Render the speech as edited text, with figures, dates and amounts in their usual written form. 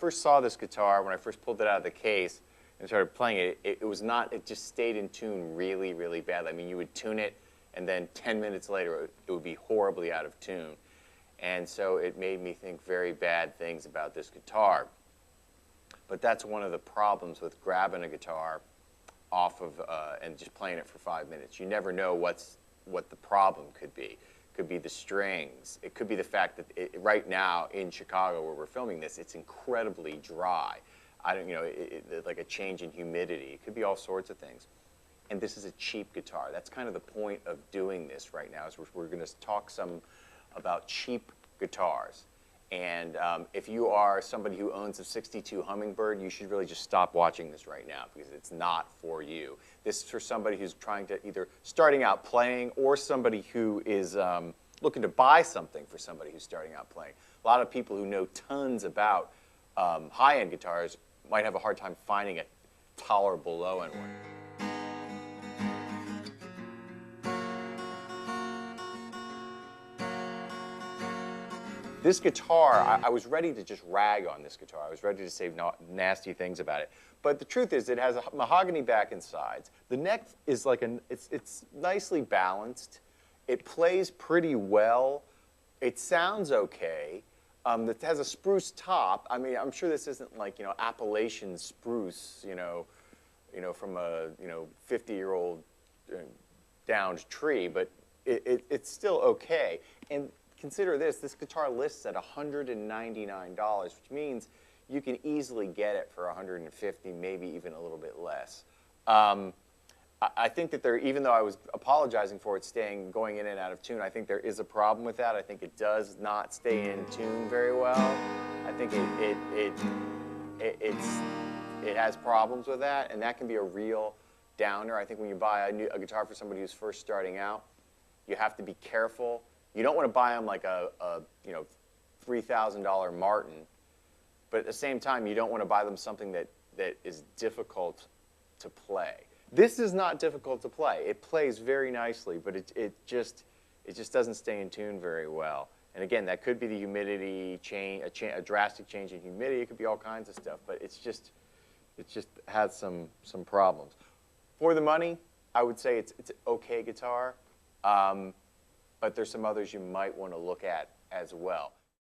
first saw this guitar, when I first pulled it out of the case and started playing it, it just stayed in tune really, really badly. I mean, you would tune it, and then 10 minutes later, it would be horribly out of tune. And so it made me think very bad things about this guitar. But that's one of the problems with grabbing a guitar off of and just playing it for 5 minutes. You never know what the problem could be. It could be the strings. It could be the fact that right now in Chicago, where we're filming this, it's incredibly dry. Like a change in humidity. It could be all sorts of things. And this is a cheap guitar. That's kind of the point of doing this right now, is we're going to talk some about cheap guitars. And if you are somebody who owns a 62 Hummingbird, you should really just stop watching this right now, because it's not for you. This is for somebody who's trying to either starting out playing, or somebody who is looking to buy something for somebody who's starting out playing. A lot of people who know tons about high-end guitars might have a hard time finding a tolerable low-end one. This guitar, I was ready to just rag on this guitar. I was ready to say nasty things about it. But the truth is, it has a mahogany back and sides. The neck is like it's nicely balanced. It plays pretty well. It sounds okay. It has a spruce top. I mean, I'm sure this isn't like, Appalachian spruce, from a 50-year-old downed tree, but it's still okay. And consider this guitar lists at $199, which means you can easily get it for $150, maybe even a little bit less. I think that even though I was apologizing for it going in and out of tune, I think there is a problem with that. I think it does not stay in tune very well. I think it has problems with that, and that can be a real downer. I think when you buy a guitar for somebody who's first starting out, you have to be careful. You don't want to buy them like a $3,000 Martin, but at the same time, you don't want to buy them something that is difficult to play. This is not difficult to play. It plays very nicely, but it just doesn't stay in tune very well. And again, that could be the humidity change, a drastic change in humidity. It could be all kinds of stuff, but it just has some problems. For the money, I would say it's an okay guitar. But there's some others you might want to look at as well.